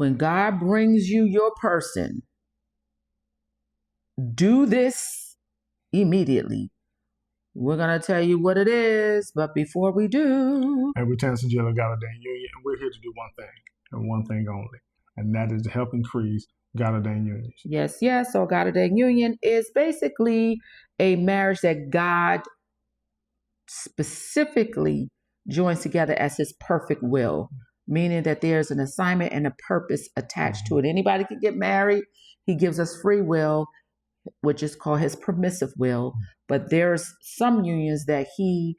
when God brings you your person, do this immediately. We're going to tell you what it is, but before we do... And we're Tennessee Jail of God-Ordained Union, and we're here to do one thing, and one thing only, and that is to help increase God-Ordained unions. Yes, yes. So God-Ordained Union is basically a marriage that God specifically joins together as his perfect will, meaning that there's an assignment and a purpose attached to it. Anybody can get married. He gives us free will, which is called his permissive will. But there's some unions that he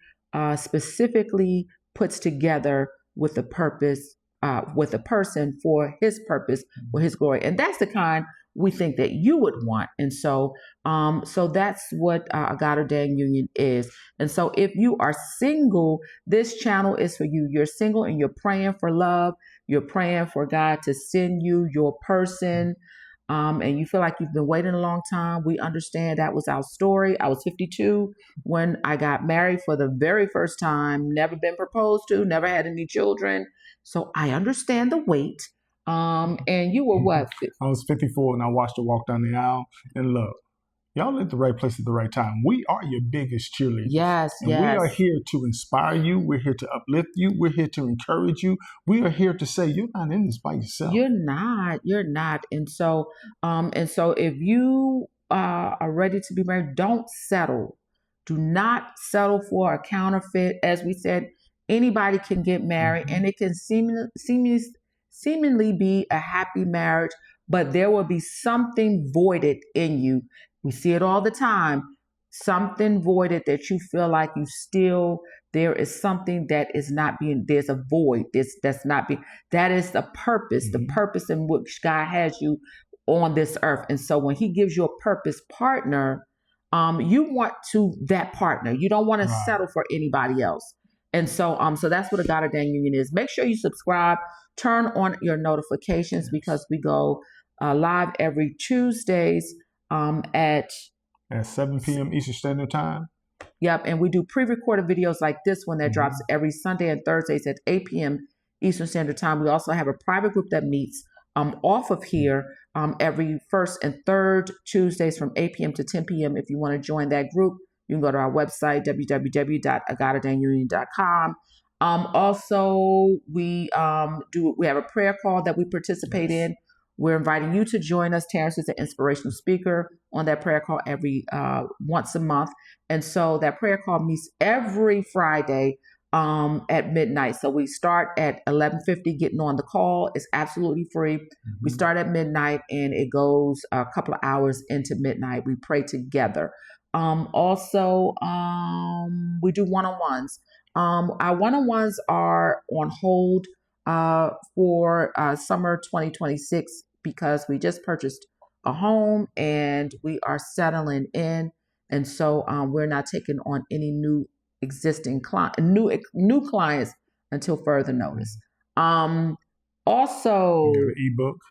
specifically puts together with a purpose, with a person for his purpose, for his glory. And that's the kind we think that you would want. And so that's what a God-Ordained Union is. And so if you are single, this channel is for you. You're single and you're praying for love. You're praying for God to send you your person. And you feel like you've been waiting a long time. We understand that was our story. I was 52 when I got married for the very first time, never been proposed to, never had any children. So I understand the wait. And you were what? I was 54 and I watched her walk down the aisle. And look, y'all at the right place at the right time. We are your biggest cheerleaders. Yes, and yes. We are here to inspire you. We're here to uplift you. We're here to encourage you. We are here to say you're not in this by yourself. You're not. And so if you are ready to be married, don't settle. Do not settle for a counterfeit. As we said, anybody can get married, and it can seemingly be a happy marriage, but there will be something voided in you. We see it all the time. Something voided that you feel like there is something that is not being, there's a void. That is the purpose, the purpose in which God has you on this earth. And so when he gives you a purpose partner, you want that partner. You don't want to settle for anybody else. And so that's what a God-Ordained Union is. Make sure you subscribe, turn on your notifications, because we go live every Tuesdays at 7 p.m. Eastern Standard Time. Yep, and we do pre-recorded videos like this one that drops every Sunday and Thursdays at 8 p.m. Eastern Standard Time. We also have a private group that meets off of here every first and third Tuesdays from 8 p.m. to 10 p.m. If you want to join that group, you can go to our website, www.godordainedunion.com. Also, we have a prayer call that we participate in. We're inviting you to join us. Terrence is an inspirational speaker on that prayer call every once a month. And so that prayer call meets every Friday at midnight. So we start at 11:50 getting on the call. It's absolutely free. We start at midnight and it goes a couple of hours into midnight. We pray together. Also, we do one-on-ones. Our one-on-ones are on hold for summer 2026 because we just purchased a home and we are settling in, and so we're not taking on any new clients until further notice. Also,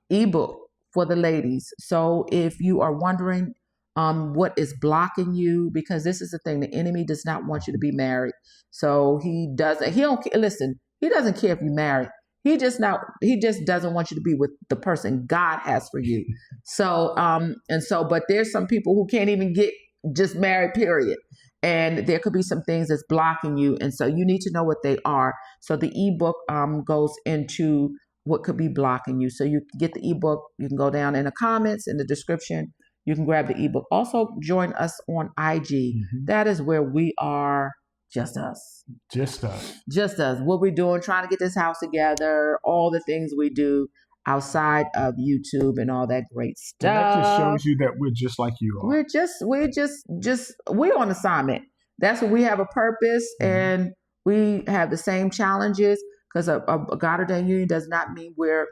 ebook for the ladies. So if you are wondering what is blocking you, because this is the thing, the enemy does not want you to be married. So he doesn't care if you're married. He just doesn't want you to be with the person God has for you. So, but there's some people who can't even get just married, period. And there could be some things that's blocking you. And so you need to know what they are. So the ebook goes into what could be blocking you. So you can get the ebook. You can go down in the comments, in the description. You can grab the ebook. Also join us on IG. That is where we are. Just us. What we're doing, trying to get this house together, all the things we do outside of YouTube and all that great stuff. And that just shows you that we're just like you are. We're on assignment. That's what we have, a purpose, and we have the same challenges, because a God-Ordained Union does not mean we're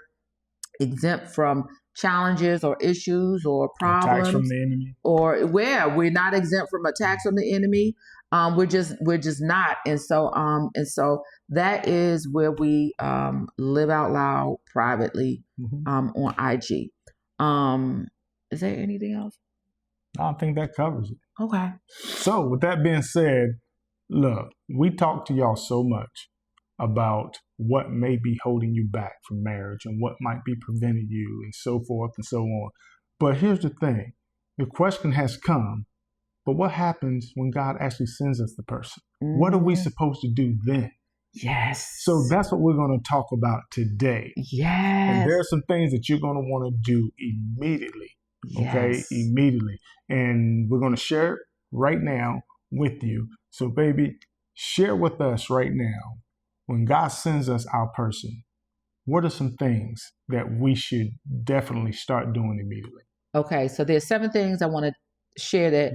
exempt from challenges or issues or problems. Attacks from the enemy. We're not exempt from attacks from the enemy. We're just not. And so that is where we live out loud privately on IG. Is there anything else? I think that covers it. Okay. So with that being said, look, we talk to y'all so much about what may be holding you back from marriage and what might be preventing you and so forth and so on. But here's the thing. The question has come, but what happens when God actually sends us the person? What are we supposed to do then? Yes. So that's what we're going to talk about today. Yes. And there are some things that you're going to want to do immediately. Okay? Yes. Immediately. And we're going to share it right now with you. So, baby, share with us right now, when God sends us our person, what are some things that we should definitely start doing immediately? Okay, so there's 7 things I want to share that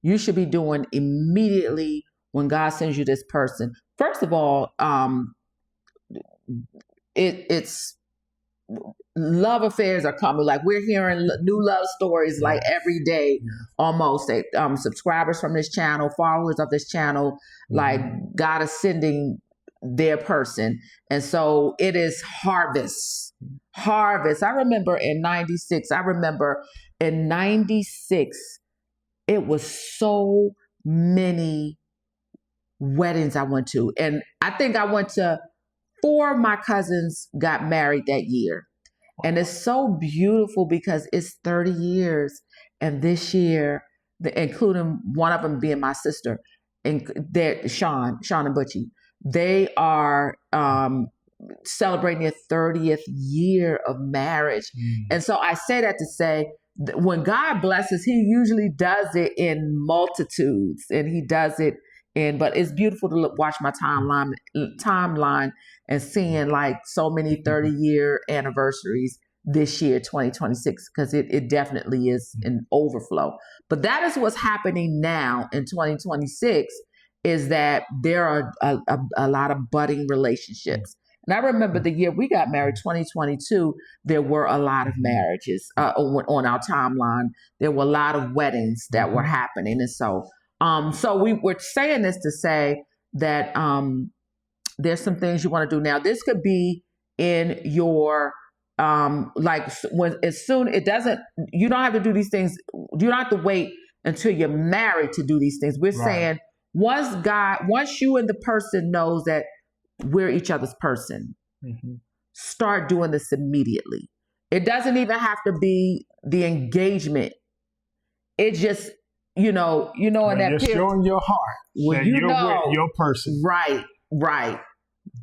you should be doing immediately when God sends you this person. First of all, it's love affairs are coming. Like, we're hearing new love stories like every day, almost. Subscribers from this channel, followers of this channel, like God is sending their person. And so it is harvest. I remember in 96, it was so many weddings I went to. And I think I went to 4 of my cousins got married that year. And it's so beautiful because it's 30 years. And this year, including one of them being my sister, and Sean and Butchie, they are celebrating their 30th year of marriage. And so I say that to say, when God blesses, he usually does it in multitudes, and he does it but it's beautiful to watch my timeline and seeing like so many 30-year anniversaries this year, 2026, because it definitely is an overflow. But that is what's happening now in 2026, is that there are a lot of budding relationships. And I remember the year we got married, 2022, there were a lot of marriages on our timeline. There were a lot of weddings that were happening. And so we were saying this to say that there's some things you want to do now. This could be in your you don't have to do these things. You don't have to wait until you're married to do these things. We're saying once you and the person knows that we're each other's person, start doing this immediately. It doesn't even have to be the engagement. It just, in that you're period, showing your heart that you're with your person. Right.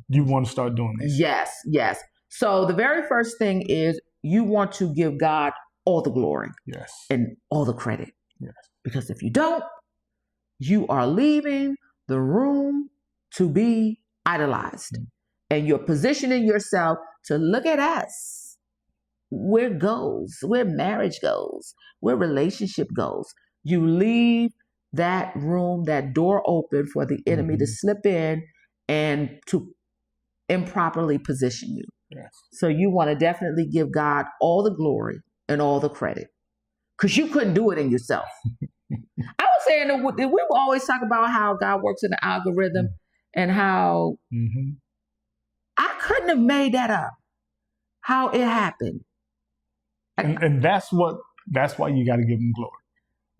You want to start doing this. Yes. So the very first thing is you want to give God all the glory. Yes. And all the credit. Yes. Because if you don't, you are leaving the room to be idolized. And you're positioning yourself to look at us. Where marriage goes, where relationship goes. You leave that room, that door open for the enemy to slip in and to improperly position you. Yes. So you want to definitely give God all the glory and all the credit, because you couldn't do it in yourself. I was saying that we always talk about how God works in the algorithm and how I couldn't have made that up, how it happened. And that's why you got to give him glory.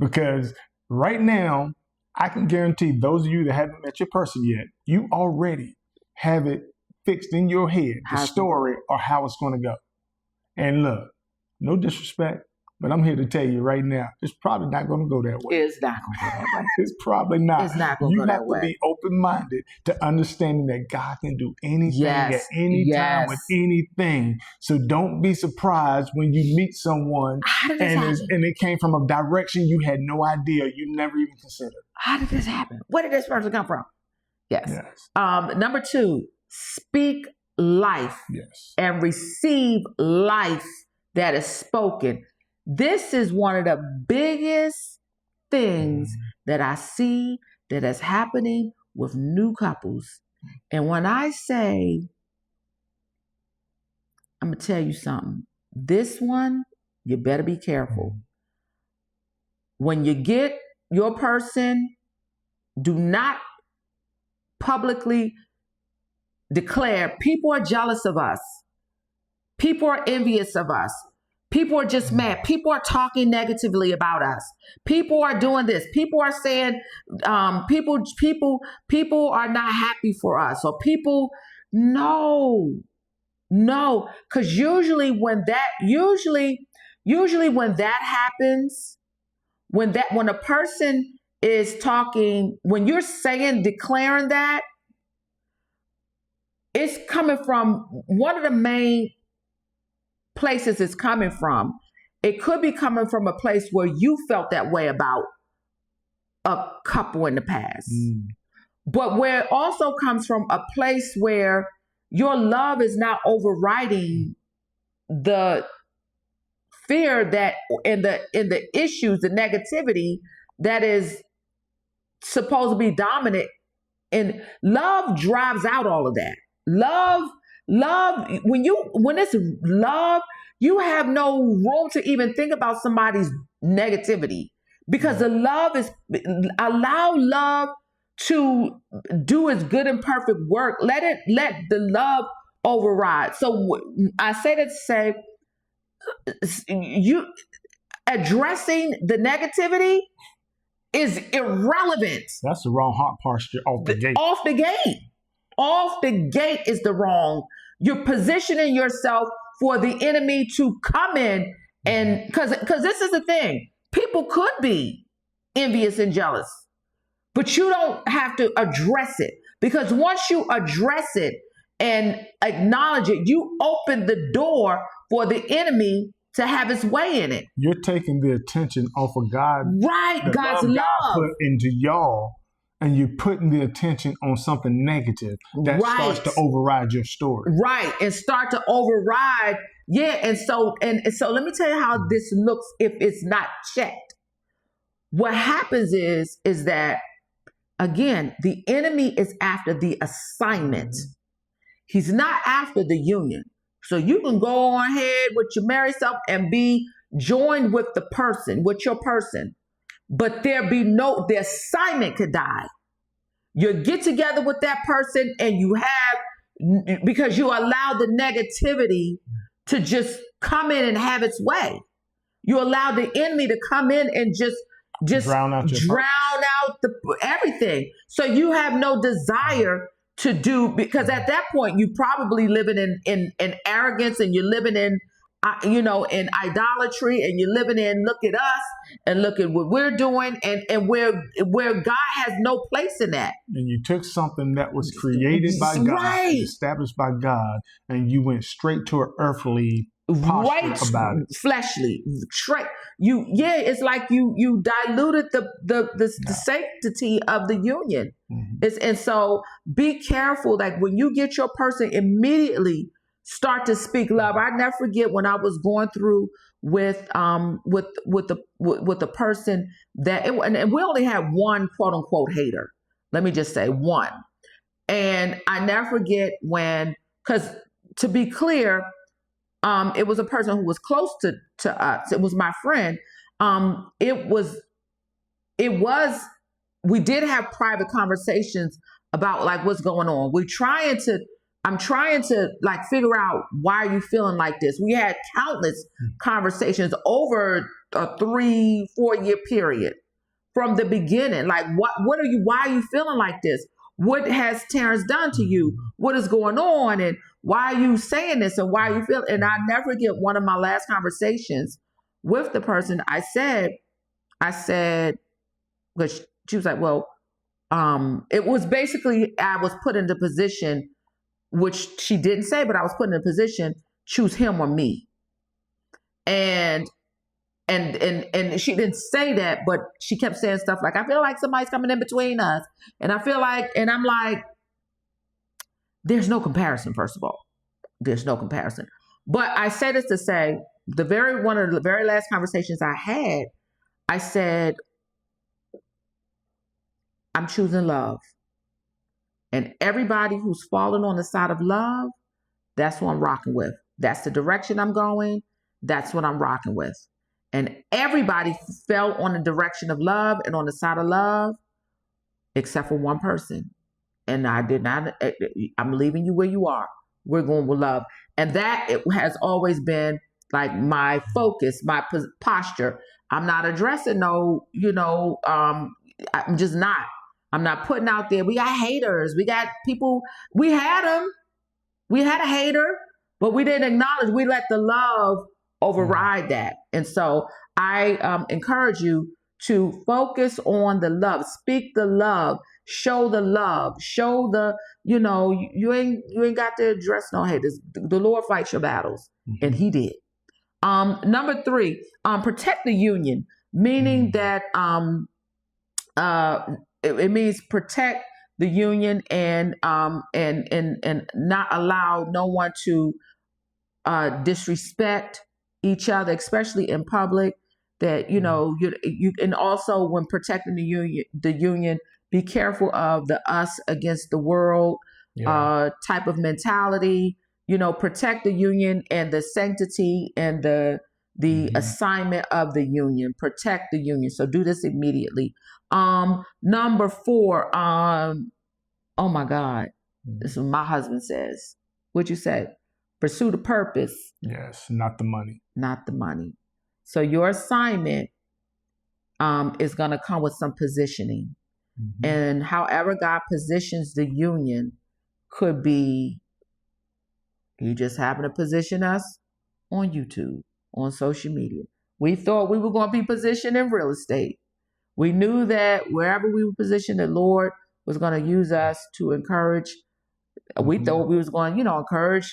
Because right now, I can guarantee those of you that haven't met your person yet, you already have it fixed in your head, the story or how it's going to go. And look, no disrespect, but I'm here to tell you right now, it's probably not going to go that way. It's not going to go that way. It's probably not. It's not going to go that way. You have to be open-minded to understanding that God can do anything at any time with anything. So don't be surprised when you meet someone and it came from a direction you had no idea, you never even considered. How did this happen? Where did this person come from? Yes. Number 2, speak life and receive life that is spoken. This is one of the biggest things that I see that is happening with new couples. And when I say, I'm going to tell you something. This one, you better be careful. When you get your person, do not publicly declare, people are jealous of us. People are envious of us. People are just mad. People are talking negatively about us. People are doing this. People are saying, people are not happy for us. Or people, No, no, because usually when that happens, when a person is talking, when you're saying, declaring that, it's coming from one of the main places it's coming from. It could be coming from a place where you felt that way about a couple in the past. But where it also comes from a place where your love is not overriding the fear that in the issues, the negativity that is supposed to be dominant. And love drives out all of that. Love, when it's love, you have no room to even think about somebody's negativity, because the love is, allow love to do its good and perfect work. Let the love override. So I say that to say, you addressing the negativity is irrelevant. That's the wrong heart posture off the gate. Off the gate. Off the gate is the wrong. You're positioning yourself for the enemy to come in, and because this is the thing. People could be envious and jealous, but you don't have to address it, because once you address it and acknowledge it, you open the door for the enemy to have its way in it. You're taking the attention off of God. Right, God's love. God put into y'all, and you're putting the attention on something negative that starts to override your story. Right, and start to override. Yeah, and so let me tell you how this looks if it's not checked. What happens is that, again, the enemy is after the assignment. He's not after the union. So you can go on ahead with your married self and be joined with the person, with your person, but the assignment could die. You get together with that person and because you allow the negativity to just come in and have its way. You allow the enemy to come in and just drown out everything. So you have no desire to do, because at that point you probably living in arrogance, and you're living in in idolatry, and you're living in look at us and look at what we're doing, and where God has no place in that. And you took something that was created by God, right, established by God, and you went straight to an earthly posture about it. Fleshly, straight. It's like you diluted the sanctity of the union. And so be careful. Like when you get your person, immediately start to speak love. I never forget when I was going through with the person that and we only had one quote unquote hater. Let me just say one. And I never forget because to be clear, it was a person who was close to us. It was my friend. We did have private conversations about like what's going on. I'm trying to like figure out, why are you feeling like this? We had countless conversations over a 3-4 year period from the beginning. Like, why are you feeling like this? What has Terrence done to you? What is going on? And why are you saying this? And why are you feeling? And I never forget one of my last conversations with the person. I said, because she was like, well, it was basically, I was put in the position, which she didn't say, but I was put in a position, choose him or me. And she didn't say that, but she kept saying stuff like, I feel like somebody's coming in between us. And I'm like, there's no comparison, first of all. There's no comparison. But I say this to say, one of the very last conversations I had, I said, I'm choosing love. And everybody who's fallen on the side of love, that's who I'm rocking with. That's the direction I'm going. That's what I'm rocking with. And everybody fell on the direction of love and on the side of love, except for one person. And I did not, I'm leaving you where you are. We're going with love. And that has always been like my focus, my posture. I'm not addressing I'm just not. I'm not putting out there, we got haters, we got people, we had them. we had a hater, but we didn't acknowledge. We let the love override that. And so I encourage you to focus on the love, speak the love, show the love, show the, you ain't got to address no haters. The Lord fights your battles, and He did. Number 3, protect the union, meaning that it means protect the union and not allow no one to disrespect each other, especially in public. That you and also when protecting the union, be careful of the us against the world type of mentality. Protect the union and the sanctity and the assignment of the union. Protect the union. So do this immediately. Number 4. Oh my God, this is what my husband says. What'd you say? Pursue the purpose. Yes, not the money. Not the money. So your assignment is going to come with some positioning. And however God positions the union could be, He just happened to position us on YouTube, on social media. We thought we were going to be positioned in real estate. We knew that wherever we were positioned, the Lord was going to use us to encourage. We thought we was going, encourage,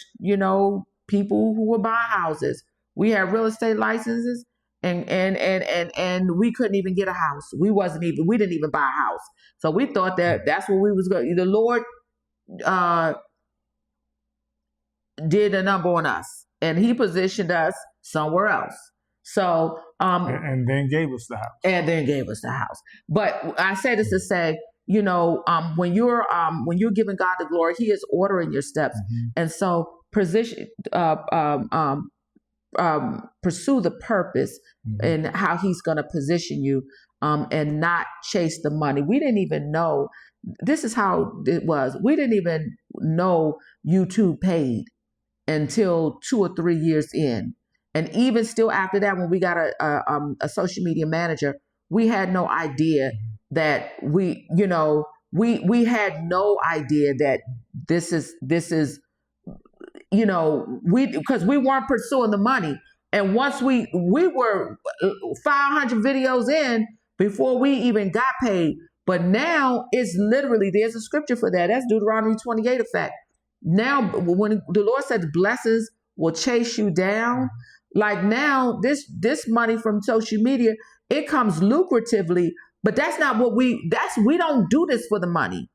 people who were buying houses. We had real estate licenses and we couldn't even get a house. We didn't even buy a house. So we thought that that's what we was going. The Lord did a number on us, and He positioned us somewhere else. So and then gave us the house. But I say this to say, when you're giving God the glory, He is ordering your steps, and so pursue the purpose and how He's going to position you, and not chase the money. We didn't even know. This is how it was. We didn't even know YouTube paid until 2 or 3 years in. And even still after that, when we got a social media manager, we had no idea that we had no idea that this is, because we weren't pursuing the money. And once we were 500 videos in before we even got paid. But now it's literally, there's a scripture for that. That's Deuteronomy 28 effect. Now, when the Lord said blessings will chase you down, like now this money from social media, it comes lucratively, but that's not what we don't do this for the money.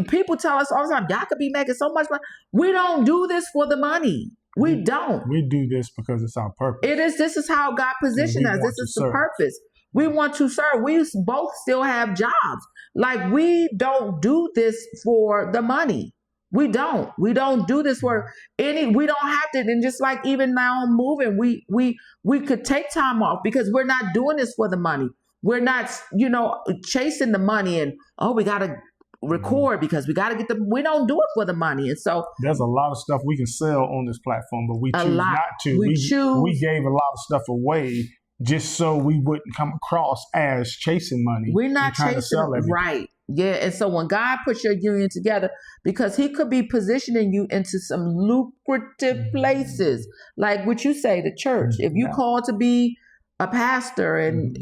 People tell us all the time, y'all could be making so much money. We don't do this for the money. We don't. We do this because it's our purpose. This is how God positioned us. This is the purpose. We want to serve. We both still have jobs. Like, we don't do this for the money. We don't do this for we don't have to. And just like even now I'm moving, we could take time off because we're not doing this for the money. We're not, chasing the money and, we got to record because we got to get we don't do it for the money. And so there's a lot of stuff we can sell on this platform, but we choose not to. We gave a lot of stuff away just so we wouldn't come across as chasing money. We're not chasing, right. Yeah. And so when God puts your union together, because He could be positioning you into some lucrative places, like what you say, the church. If you call to be a pastor and,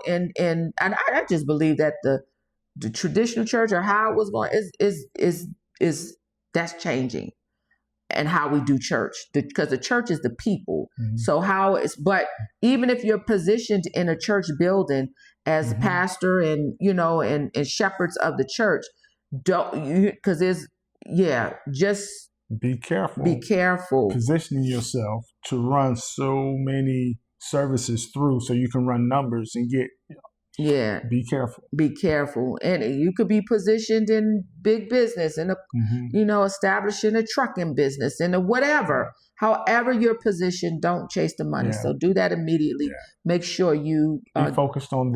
and I just believe that the traditional church or how it was going is that's changing, and how we do church, because the church is the people. So but even if you're positioned in a church building as pastor and, and shepherds of the church, just be careful. Be careful. Positioning yourself to run so many services through so you can run numbers and get, be careful. Be careful. And you could be positioned in big business and, establishing a trucking business and whatever. However you're positioned, don't chase the money. So do that immediately. Make sure you be focused on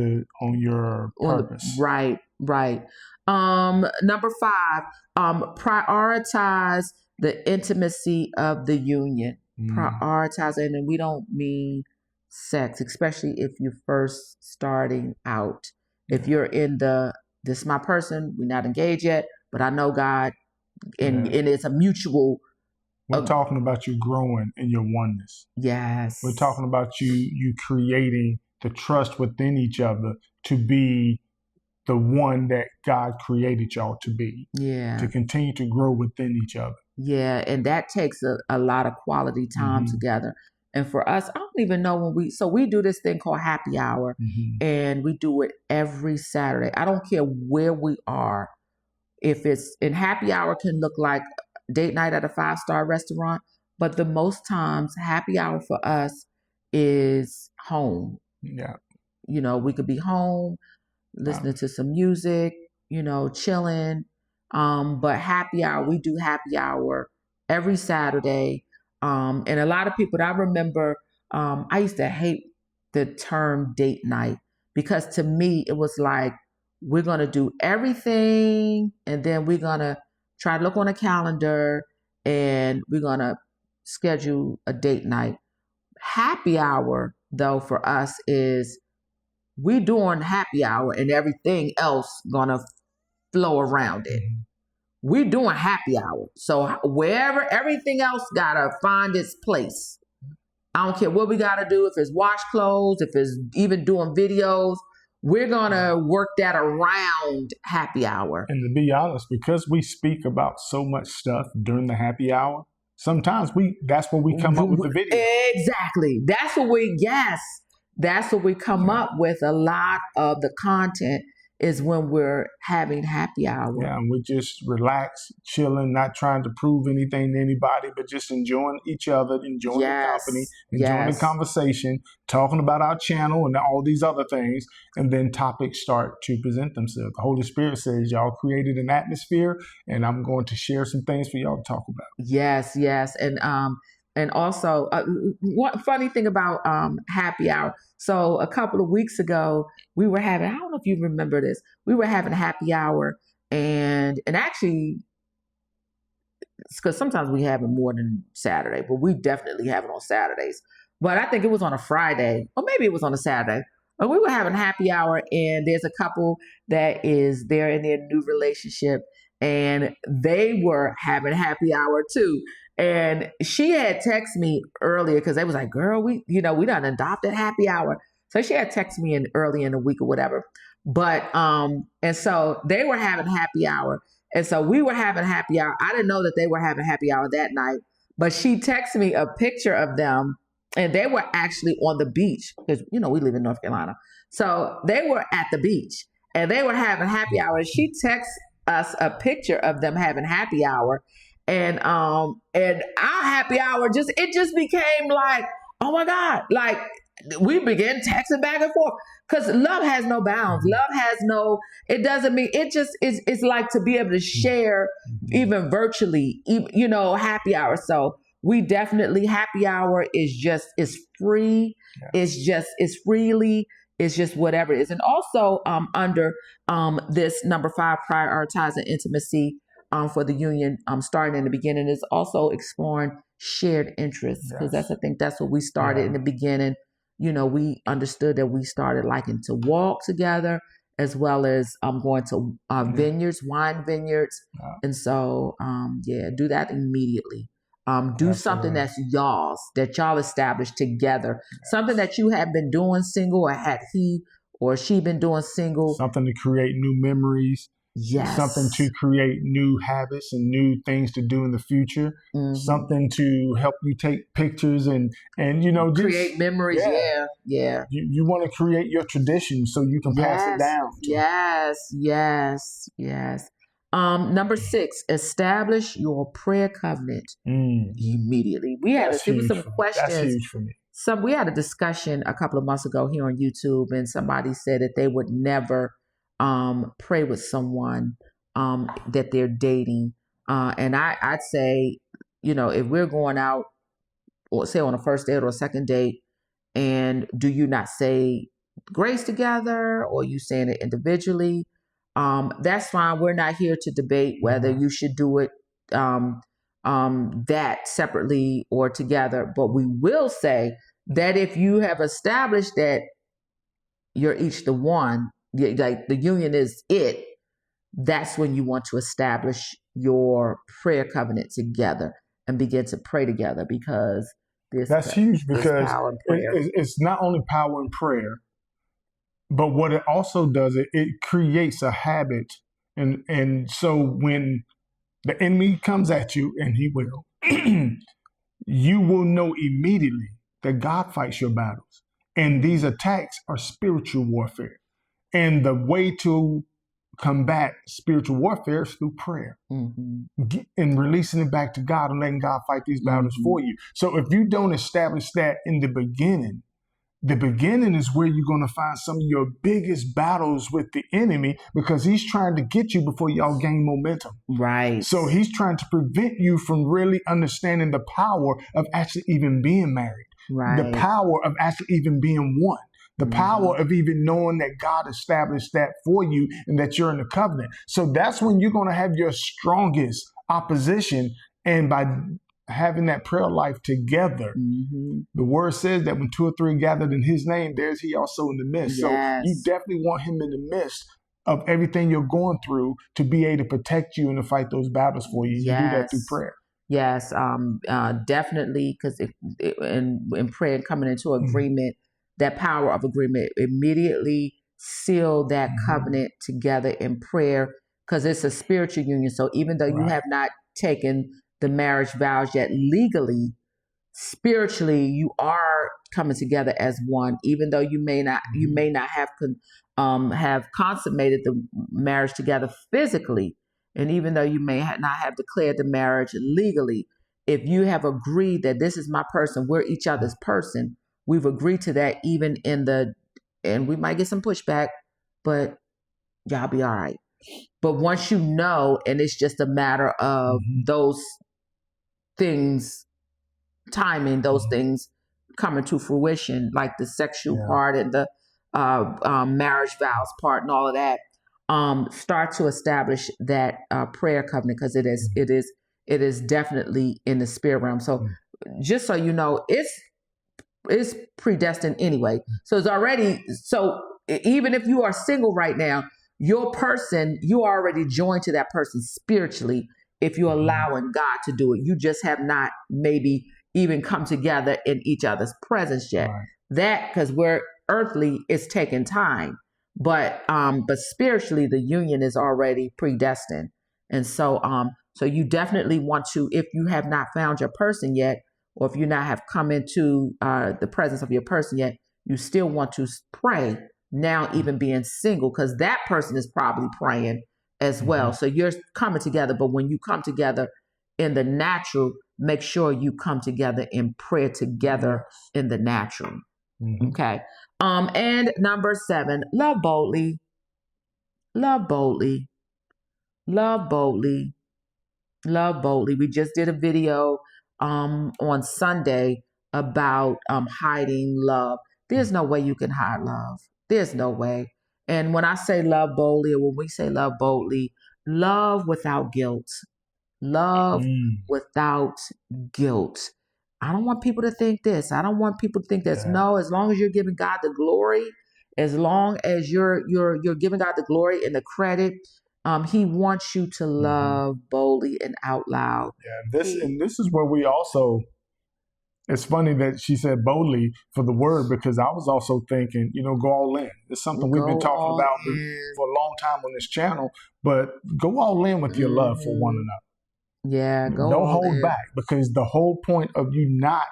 your purpose. Right. Number 5, prioritize the intimacy of the union. Prioritize, and we don't mean sex, especially if you're first starting out. If you're in this is my person, we're not engaged yet, but I know God, and it's a mutual We're talking about you growing in your oneness. Yes. We're talking about you creating the trust within each other to be the one that God created y'all to be. Yeah. To continue to grow within each other. Yeah, and that takes a lot of quality time together. And for us, I don't even know when we do this thing called happy hour, and we do it every Saturday. I don't care where we are. If it's in happy hour can look like date night at a 5-star restaurant, but the most times happy hour for us is home. Yeah. You know, we could be home, listening to some music, chilling. But happy hour, we do happy hour every Saturday. And a lot of people, I remember, I used to hate the term date night because to me, it was like, we're going to do everything and then we're going to try to look on a calendar and we're going to schedule a date night. Happy hour, though, for us is we doing happy hour and everything else going to flow around it. We're doing happy hour. So wherever everything else got to find its place. I don't care what we got to do. If it's wash clothes, if it's even doing videos, we're going to work that around happy hour. And to be honest, because we speak about so much stuff during the happy hour, sometimes that's when we come up with the video. Exactly. That's what we come up with. A lot of the content is when we're having happy hour. Yeah, and we're just relaxed, chilling, not trying to prove anything to anybody, but just enjoying each other, enjoying the company, enjoying the conversation, talking about our channel and all these other things. And then topics start to present themselves. The Holy Spirit says, y'all created an atmosphere, and I'm going to share some things for y'all to talk about. Yes. And also, one funny thing about happy hour. So a couple of weeks ago, we were having, I don't know if you remember this, we were having happy hour and actually, because sometimes we have it more than Saturday, but we definitely have it on Saturdays. But I think it was on a Friday, or maybe it was on a Saturday. But we were having happy hour and there's a couple that is there in their new relationship and they were having happy hour too. And she had texted me earlier because they was like, girl, we done adopted happy hour. So she had texted me early in the week or whatever. But, and so they were having happy hour. And so we were having happy hour. I didn't know that they were having happy hour that night, but she texted me a picture of them and they were actually on the beach because, we live in North Carolina. So they were at the beach and they were having happy hour. And she texted us a picture of them having happy hour. And our happy hour it just became like, oh my God, like we began texting back and forth because love has no bounds. Love has no, it doesn't mean, it just is, it's like to be able to share even virtually, happy hour. So we definitely, happy hour is free. Yeah. It's freely, it's just whatever it is. And also under this number 5, prioritizing intimacy, for the union, starting in the beginning is also exploring shared interests because I think that's what we started in the beginning. We understood that we started liking to walk together as well as going to vineyards, wine vineyards. And so, do that immediately. Do something that's y'all's, that y'all established together, something that you have been doing single or had he or she been doing single. Something to create new memories. Yes. Something to create new habits and new things to do in the future. Something to help you take pictures and just create memories. Yeah. You want to create your tradition so you can pass it down. Yes. Number 6, establish your prayer covenant immediately. We had some questions. That's huge for me. We had a discussion a couple of months ago here on YouTube, and somebody said that they would never pray with someone that they're dating. And I'd say, if we're going out, or say on a first date or a second date, and do you not say grace together or you saying it individually? That's fine. We're not here to debate whether you should do it that separately or together. But we will say that if you have established that you're each the one, like the union is it, that's when you want to establish your prayer covenant together. and begin to pray together, because That's huge, there's because power in prayer. it's not only power in prayer, but what it also does, it creates a habit. And so when the enemy comes at you, and he will, you will know immediately that God fights your battles. And these attacks are spiritual warfare. And the way to combat spiritual warfare is through prayer, and releasing it back to God and letting God fight these battles for you. So if you don't establish that in the beginning is where you're going to find some of your biggest battles with the enemy, because he's trying to get you before y'all gain momentum. Right. So he's trying to prevent you from really understanding the power of actually even being married, the power of actually even being one, the power of even knowing that God established that for you and that you're in the covenant. So that's when you're going to have your strongest opposition. And by having that prayer life together, the word says that when 2 or 3 gathered in his name, there's he also in the midst. So you definitely want him in the midst of everything you're going through to be able to protect you and to fight those battles for you. You do that through prayer. Yes, definitely, because in prayer and coming into agreement, that power of agreement, immediately seal that covenant together in prayer, because it's a spiritual union. So even though you have not taken the marriage vows yet legally, spiritually you are coming together as one, even though you may not have consummated the marriage together physically, and even though you may not have declared the marriage legally. If you have agreed that this is my person, we're each other's person, we've agreed to that, even and we might get some pushback, but y'all be all right. But once you know, and it's just a matter of those things, timing, those things coming to fruition, like the sexual part and the marriage vows part and all of that, start to establish that prayer covenant, because it is definitely in the spirit realm. So just so you know, it's predestined anyway. So it's already, so even if you are single right now, your person, you are already joined to that person spiritually, if you're allowing God to do it. You just have not maybe even come together in each other's presence yet. That, because we're earthly, it's taking time, but spiritually the union is already predestined. And so so you definitely want to, if you have not found your person yet, or if you not have come into the presence of your person yet, you still want to pray now, even being single, because that person is probably praying as well. So you're coming together, but when you come together in the natural, make sure you come together in prayer together in the natural. Okay. And number 7, love boldly. Love boldly. Love boldly. Love boldly. We just did a video on Sunday about hiding love. There's no way you can hide love. There's no way. And when I say love boldly, or when we say love boldly, love without guilt. Love without guilt. I don't want people to think this. I don't want people to think this. No, as long as you're giving God the glory, as long as you're giving God the glory and the credit, he wants you to love boldly and out loud. This is where we also, it's funny that she said boldly for the word, because I was also thinking, go all in. It's something we've been talking about for a long time on this channel, but go all in with your love for one another. Yeah, don't hold back, because the whole point of you not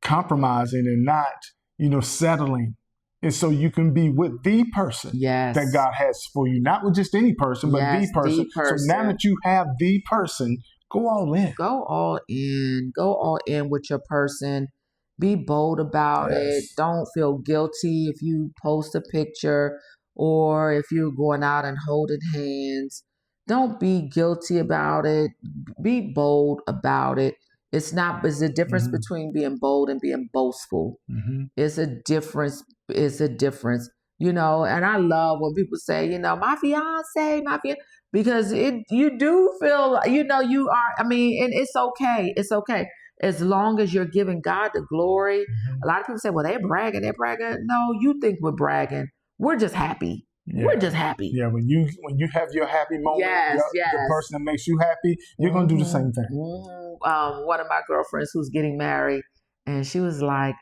compromising and not, settling is so you can be with the person that God has for you, not with just any person, but the person. So now that you have the person, go all in. Go all in. Go all in with your person. Be bold about it. Don't feel guilty if you post a picture or if you're going out and holding hands. Don't be guilty about it. Be bold about it. It's a difference between being bold and being boastful. It's a difference. It's a difference. And I love when people say, my fiance, because you do feel, you are, and it's okay. It's okay. As long as you're giving God the glory. A lot of people say, well, they're bragging. No, you think we're bragging. We're just happy. We're just happy. Yeah, when you have your happy moment, the person that makes you happy, you're gonna do the same thing. One of my girlfriends who's getting married, and she was like,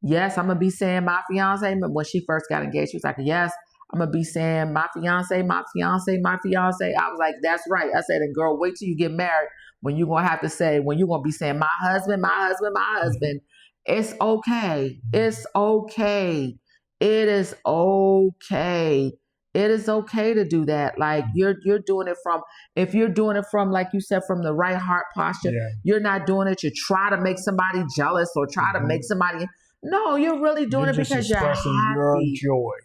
yes, I'm gonna be saying my fiance. When she first got engaged, she was like, yes, I'm gonna be saying my fiance, my fiance, my fiance. I was like, that's right. I said, and girl, wait till you get married when you're gonna have to say, when you're gonna be saying my husband, my husband, my husband. It's okay. It's okay. It is okay. It is okay to do that. Like you're doing it from, if you're doing it from, like you said, from the right heart posture, you're not doing it to try to make somebody jealous or try to make somebody. No, you're really doing it because you're happy.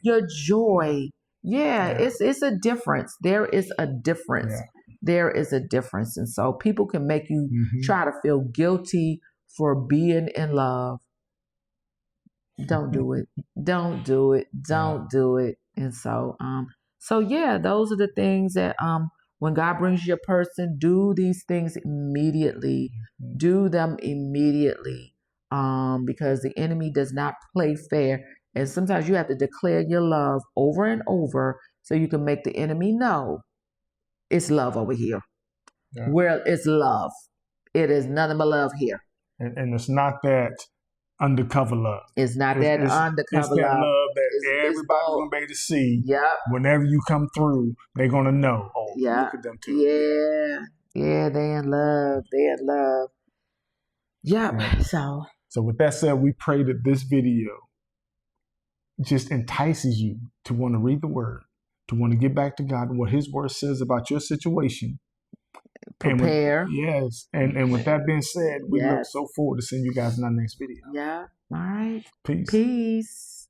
Your joy. Yeah, it's a difference. There is a difference. There is a difference. And so people can make you try to feel guilty for being in love. Don't do it. Don't do it. Don't do it. And so, those are the things that, when God brings you a person, do these things immediately. Do them immediately. Because the enemy does not play fair. And sometimes you have to declare your love over and over so you can make the enemy know it's love over here. Where it's love. It is nothing but love here. And it's not that undercover love. It's not that undercover it's that love that everybody's going to be able to see. Whenever you come through, they're going to know. Oh, look at them too. Yeah, they in love. They in love. So with that said, we pray that this video just entices you to want to read the word, to want to get back to God and what his word says about your situation. Prepare. And with that being said, we look so forward to seeing you guys in our next video. All right. Peace. Peace.